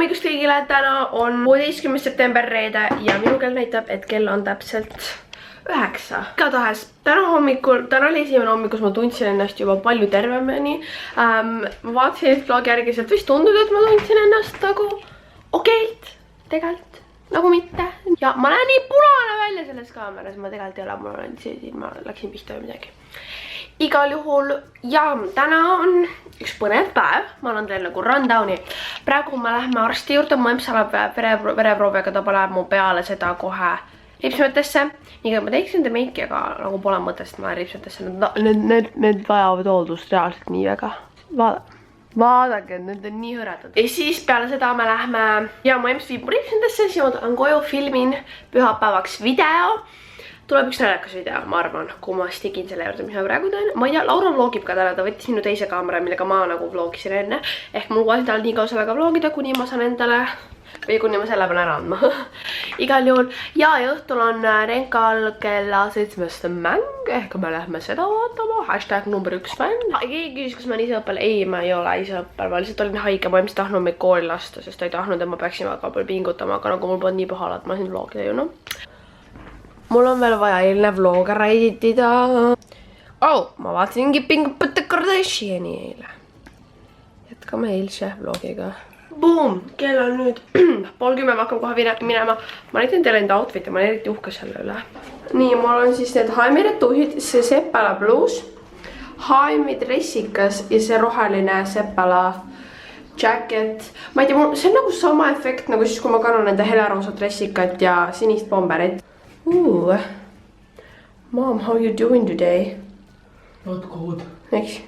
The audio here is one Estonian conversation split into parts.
hommikust kõigile, täna on 16. september reede ja minu kell näitab, et kell on täpselt 9. Igatahes, täna oli esimene hommik, kus ma tundsin ennast juba palju tervemini. Ma vaatasin vlogi järgi, sealt vist tundub, et ma tundsin ennast nagu okeilt, tegelikult nagu mitte. Ja ma näen nii punane välja selles kaameras, ma tegelikult ei ole, mul on siin, ma läksin pihta või midagi. Igal juhul, ja täna on üks põnev päev, ma annan teile nagu rundowni. Praegu me lähme arsti juurde, mu emps saab vereproovi, aga ta paneb mu peale seda kohe ripsmetesse. Nii kui ma teeksin enda meiki, aga nagu pole mõttest, ma lähen ripsmetesse. Need vajavad hooldust reaalselt nii väga. Vaadake, need on nii hõredad. Ja siis peale seda me lähme, ja mu emps viib mu ripsmetesse, siis ma tulen koju, filmin pühapäevaks video. Tuleb üks naljakas video, ma arvan, kui ma stigin selle juurde, mis ma praegu teen. Ma ei tea, Laura vlogib ka täna, ta võttis minu teise kaamera, millega ma nagu vlogisin enne. Ehk mul kohe tal nii kaua sellega vlogida, kuni ma saan endale või kuni ma selle peale ära andma. Igal juhul. Ja õhtul on Renkal kella 7 mäng, ehk me lähme seda vaatama. Hashtag number 1 fänn. Keegi küsis, kas ma olen ise õppel. Ei, ma ei ole ise õppel. Ma lihtsalt olin haige, ma ilmselt tahtnud meid kooli lasta, sest ta ei tahtnud, et ma peaksin väga palju pingutama, aga nagu mul polnud nii pahal, et ma siin vlogida ju, noh. Mul on veel vaja eilne vlog ära editida. Ma vaatasin Keeping Up with the Kardashiani eile. Jätkame eilse vlogiga. Boom! Kell on nüüd 9:30, ma hakkam kohe minema. Ma näitan teile enda outfit ja ma olen eriti uhke selle üle. Nii, mul on siis need H&M retuuhid, see Seppala bluus, H&M dressikas ja see roheline Seppala jacket. Ma ei tea, see on nagu sama efekt, nagu siis kui ma kannan enda heleroosat dressikat ja sinist bomberit. Mom, how you doing today? Not good. Eks?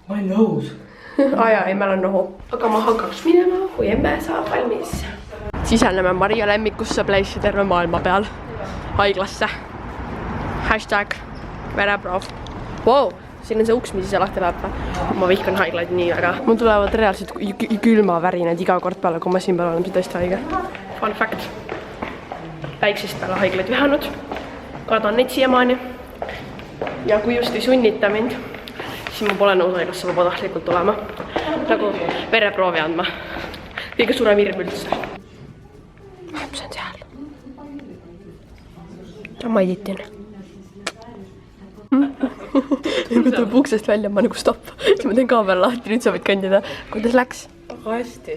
My nose. Aja, ei, meil on nohu. Aga ma hakkaks minema, kui emme saab valmis. Siseneme Maria lemmikusse place'i terve maailma peal. Haiglasse. Hashtag vereproov. Wow, siin on see uks, mis ise lahti läheb. Ma vihkan haiglaid nii väga. Mul tulevad reaalselt külmavärinad iga kord peale, kui ma siin peal olen, see tõesti haige. Fun fact. Väiksest peale haiglaid vihanud. Kardan neid siiamaani. Ja kui just ei sunnita mind, siis ma pole nõus haiglasse vabatahtlikult tulema. Nagu vereproovi andma. Kõige suurem hirm üldse. See on seal. Ma editin. Kui tuleb uksest välja, ma nagu stopp. Siis ma teen kaamera lahti, nüüd sa võid kõndida. Kuidas läks? Aga hästi.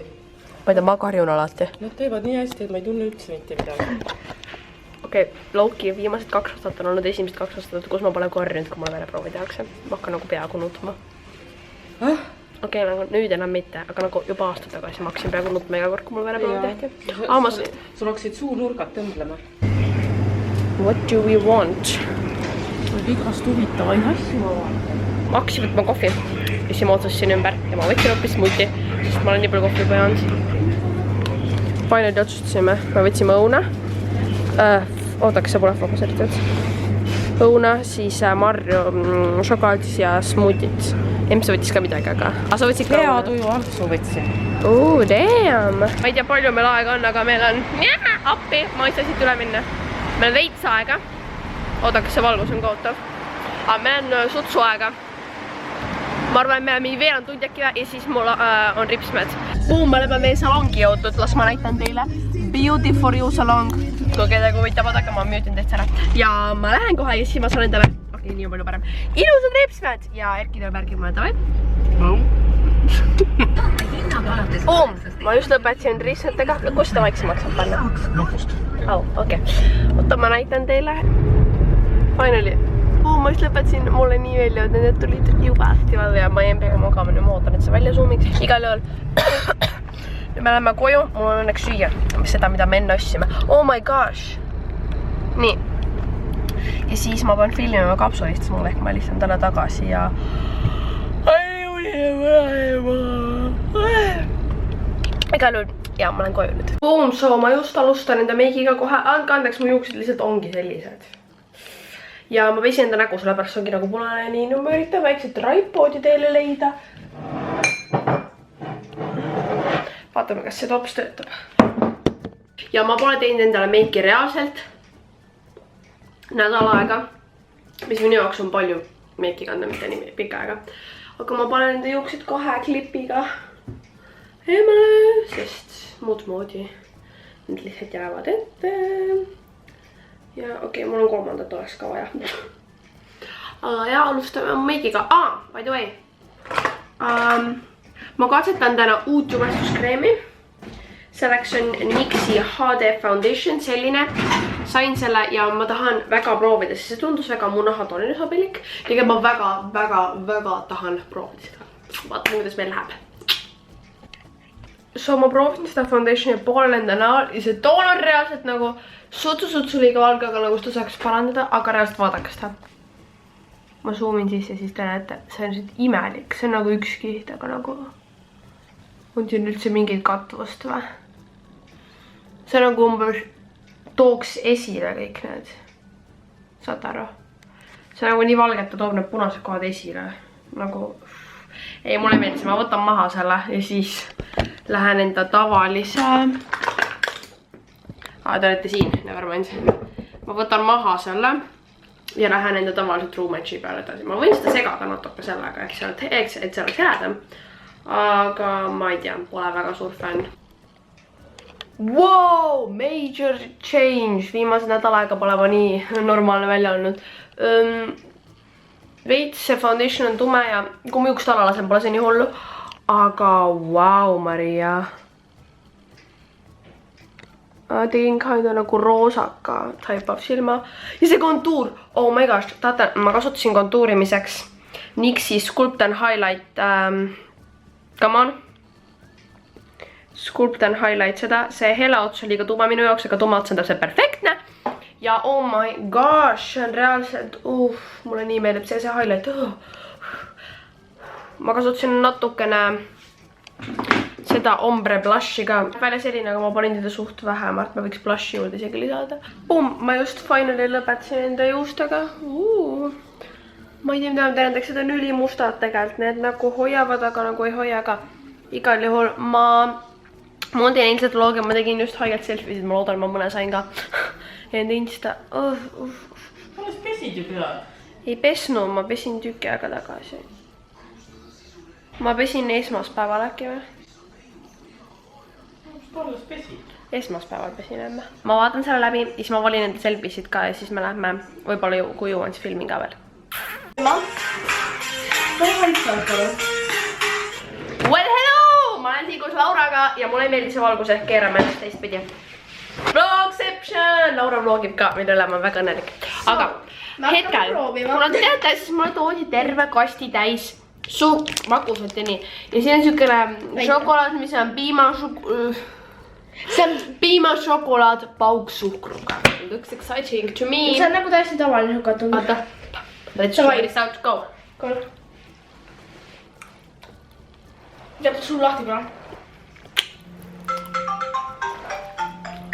Ma ei tea, ma karjun alati. Nad teevad nii hästi, et ma ei tunne üldse mitte midagi. Okei, Loki viimased 2 aastat on olnud esimesed 2 aastat, kus ma pole karjunud, kui mul vereproovi tehakse. Ma hakkan nagu peaaegu nutma. Okei, nagu nüüd enam mitte, aga nagu juba aasta tagasi ma hakkasin peaaegu nutma iga kord, kui mul vereproovi tehti. Sul hakkasid suunurgad tõmblema. What do we want? Igast huvitavaid asju ma vaatan. Ma hakkasin võtma kohvi ja siis ma otsustasin ümber ja ma võtsin hoopis smuuti, sest ma olen nii palju kohvi juba jäänud. Finally otsustasime, me võtsime õuna. Ootaks, see pole vabas eriti. Õuna, siis marju, šokolaadis ja smuutit. Emps võttis ka midagi, aga sa võtsid ka õuna? Hea tuju ampsu võtsin. Damn! Ma ei tea, palju meil aega on, aga meil on appi, ma ei saa siit üle minna. Meil on veits aega. Ootaks, see valgus on kaotav. Aga meil on sutsu aega. Ma arvan, et me oleme veerand tundi äkki ja siis mul on ripsmed. Me oleme meie salongi jõudnud, las ma näitan teile. Beauty for you salong. Kui kedagi huvitab, vaadake, ma müütin teist ära. Ja ma lähen kohe ja siis ma saan endale, okei, nii on palju parem, ilusad ripsmed ja Erki tuleb värgib mulle, davai. Ma just lõpetasin ripsmetega. Kus seda vaiksemaks saab panna? Lõpust. Okei. Oota, ma näitan teile. Finally. Ma just lõpetasin, mulle nii välja, et need tulid juba hästi valve ja ma jäin peaaegu magama ja ma ootan, et see välja zoomiks. Igal juhul. Me läheme koju, mul on õnneks süüa. Seda, mida me enne ostsime. Oh my gosh. Nii. Ja siis ma pean filmima kapsulist mulle, ehk ma lihtsalt täna tagasi ja... Igal juhul. Ja, ma lähen koju nüüd. Boom, so ma just alustan enda meigiga kohe. Andke andeks, mu juuksed lihtsalt ongi sellised. Ja ma pesin enda nägu, sellepärast ongi nagu punane, nii ma üritan väikselt tripoodi teile leida. Vaatame, kas see tops töötab. Ja ma pole teinud endale meiki reaalselt nädal aega, mis minu jaoks on palju meiki kanda, mitte nii pikka aega. Aga ma panen enda juuksed 2 klipiga eemale, sest muud moodi need lihtsalt jäävad ette. Ja okei, mul on kolmandat oleks ka vaja. Ja alustame meigiga. By the way. Ma katsetan täna uut jumestuskreemi. Selleks on NYXi HD Foundation, selline. Sain selle ja ma tahan väga proovida, sest see tundus väga mu nahatoonile sobilik. Liga ma väga tahan proovida seda. Vaatame, kuidas meil läheb. So ma proovin seda foundationi poole enda näol ja see toon on reaalselt nagu sutsu liiga valge, aga nagu seda saaks parandada, aga reaalselt vaadake seda. Ma zoomin sisse ja siis te näete, see on lihtsalt imelik, see on nagu üks kiht, aga nagu on siin üldse mingit katvust või? See nagu umbes tooks esile kõik need, saate aru? See nagu nii valge, et ta toob need punased kohad esile, nagu ei, mulle meeldis, ma võtan maha selle ja siis lähen enda tavalise te olete siin, nevermind. Ma võtan maha selle ja lähen enda tavaliselt True Matchi peale edasi. Ma võin seda segada natuke sellega, et see oleks heledam. Aga ma ei tea, pole väga suur fänn. Wow, major change. Viimase nädala aega pole ma nii normaalne välja olnud. Veits see foundation on tume ja kui ma juukst alla lasen, pole see nii hullu. Aga wow, Maria. Tegin kinda nagu roosaka type of silma. Ja see kontuur, oh my gosh, taate, ma kasutasin kontuurimiseks NYXi Sculpt and Highlight, come on. Sculpt and Highlight seda, see hele ots oli liiga tume minu jaoks, aga tume ots on täpselt perfektne. Ja oh my gosh, see on reaalselt, mulle nii meeldib see highlight. Ma kasutasin natukene seda ombre blushi ka. Välja selline, aga ma panin teda suht vähemalt. Ma võiks blushi juurde isegi lisada. Ma just finally lõpetasin enda juustega. Ma ei tea, mida ma tähendaks, seda on ülimustad tegelikult. Need nagu hoiavad, aga nagu ei hoia ka. Igal juhul ma teen ilmselt vlogi, ma tegin just haigelt selfiesid. Ma loodan, ma mõne sain ka. Enda Insta. Alles pesid ju pead? Ei pesnu, ma pesin tükki aega tagasi. Ma pesin esmaspäeval äkki või? Alles pesid? Esmaspäeval pesin emme. Ma vaatan selle läbi, siis ma valin enda selfiesid ka ja siis me lähme, võib-olla kui jõuan siis filmin ka veel. Well hello! Ma olen siin koos Lauraga ja mulle ei meeldi see valgus ehk keerame ennast teistpidi. Vlogception! Laura vlogib ka, mille üle ma väga õnnelik. Aga hetkel, kuna te teate, siis mulle toodi terve kasti täis magusat ja nii. Ja siin on siukene šokolaad, mis on piimašokolaad pauksuhkruga. It looks exciting to me. See on nagu täiesti tavaline šokolaad. Oota, let's try this out, go. Tead sul lahti pole?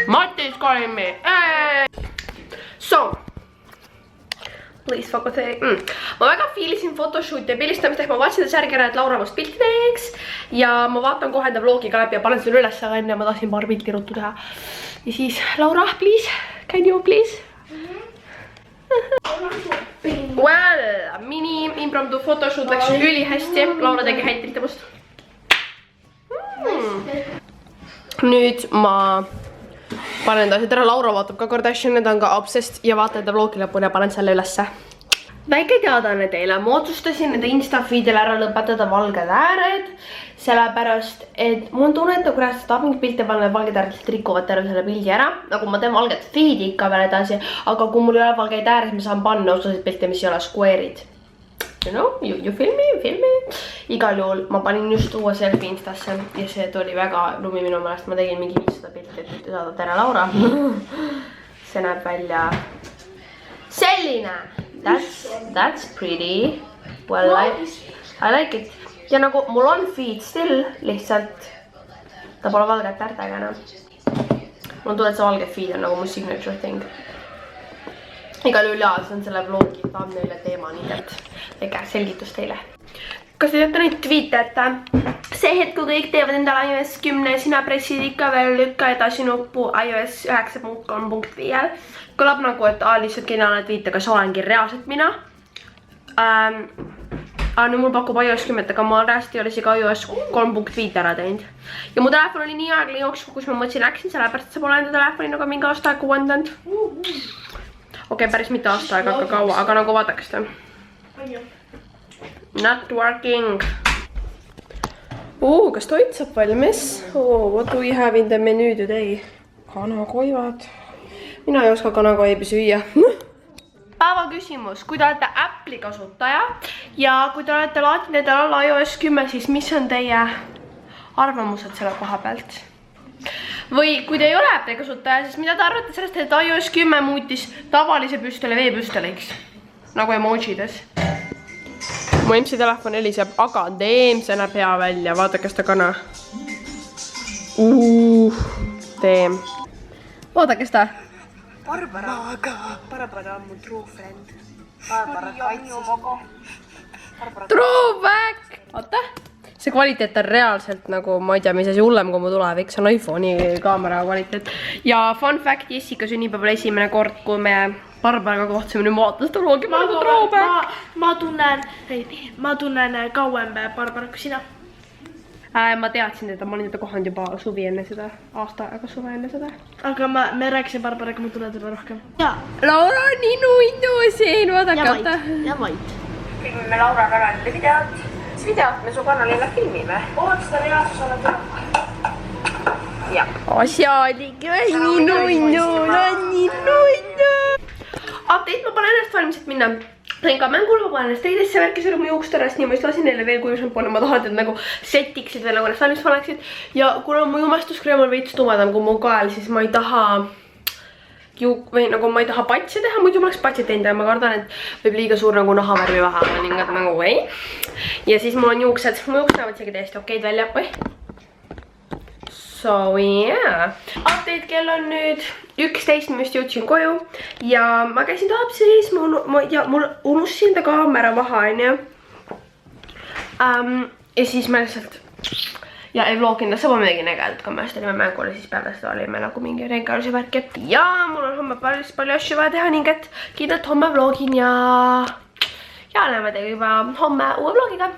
Mattis calling me. So, please focus. Ma väga fiilisin photoshoot ja pilistamist, ehk ma vaatasin särgi ära, et Laura must pilti teeks. Ja ma vaatan kohe enda vlogiga läbi ja panen selle üles, aga enne ma tahtsin paar pilti ruttu teha. Ja siis, Laura, please, can you please? Well, mini impromptu photoshoot läks üli hästi. Laura tegi häid pilte must. Nüüd ma panen ta asjad ära. Laura vaatab ka Kardashian, ta on ka obsessed ja vaatan enda vlogi lõpuni ja panen selle ülesse. Väike teadane teile. Ma otsustasin enda Insta-feedil ära lõpetada valged ääred. Sellepärast, et mul on tunne, et kui rääst tahab mingit pilte panna, valged ääred rikuvad terve selle pildi ära. Nagu ma teen valget feedi ikka veel edasi, aga kui mul ei ole valgeid ääres, ma saan panna osasid pilte, mis ei ole square'id. You know, you feel me. Igal juhul ma panin just uue selfie Instasse ja see tuli väga lumi minu meelest. Ma tegin mingi 500 pilti, et saada tere Laura. See näeb välja selline. That's pretty. Well, I like it. Ja nagu mul on feed still, lihtsalt ta pole valget äärtega enam. Mul tuleb see valge feed on nagu mu signature thing. Igal juhul jaa, see on selle vlogi thumbnail teema, nii et väike selgitus teile. Kas te teate neid tweete, et see hetk, kui kõik teevad endale iOS 10, sina pressid ikka veel lükka edasi nuppu iOS 9.3.5. Kõlab nagu, et lihtsalt geniaalne tweet, aga see olengi reaalselt mina. aga nüüd mul pakub iOS 10, aga ma reaalselt ei ole isegi iOS 3.5 ära teinud. Ja mu telefon oli nii aeglane jooksul, kus ma mõtlesin, läksin sellepärast, et sa pole enda telefoni nagu mingi aasta aega uuendanud. Okei, päris mitte aasta aega, aga kaua, aga nagu vaadake seda. Not working. Kas toit saab valmis? What do we have in the menu today? Kanakoivad. Mina ei oska kanakoibi süüa. Päeva küsimus, kui te olete Apple'i kasutaja ja kui te olete laadinud endale alla iOS 10, siis mis on teie arvamused selle koha pealt? Või kui te ei ole Apple'i kasutaja, siis mida te arvate sellest, et iOS 10 muutis tavalise püstoli veepüstoliks? Nagu emojides. Mu MC telefon heliseb, aga teem näeb hea välja. Vaadake seda kana. Teem. Vaadake seda. Barbara on mu true friend. Barbara kaitses. Throwback! Oota. See kvaliteet on reaalselt nagu, ma ei tea, mis asi hullem kui mu tulevik. See on iPhone'i kaamera kvaliteet. Ja fun fact, Jessica sünnipäeval esimene kord, kui me Barbaraga kohtusime, nüüd vaata seda loogi. Ma tunnen kauem Barbara kui sina. Ma teadsin teda, ma olin teda kohanud juba suvi enne seda, aasta aega suve enne seda. Aga me rääkisime Barbaraga, ma tunnen teda rohkem. Laura on nii nuidu siin, vaadake, oota. Ja vait. Filmime Laura kanalile videot. Mis videot me su kanalile filmime? Ootsta reaalsus oled üle. Jah. Asjalik, nii nuidu. Update, ma panen ennast valmis, et minna Renka mängul, ma panen ennast teidesse värkis oli mu juukst ära, nii ma just lasin neile veel kuju šampooni, ma tahan, et nagu settiksid veel nagu ennast valmis paneksid. Ja kuna mu jumestuskreem on veits tumedam kui mu kael, siis ma ei taha patsi teha, muidu ma oleks patsi teinud ja ma kardan, et võib liiga suur nagu nahavärvi vahe ning nagu ei. Ja siis mul on juuksed, mu juuksed näevad isegi täiesti okeid välja. So yeah. Update, kell on nüüd 11, ma just jõudsin koju ja ma käisin Taapsis, mul unustasin enda kaamera maha, onju. Ja siis ma lihtsalt ei vloginud, see pole midagi nägenud, kui me olime mängul ja siis peale seda olime nagu mingi rengaluse värk. Ja mul on homme palju asju vaja teha ning et kindlalt homme vlogin ja näeme teiega juba homme uue vlogiga.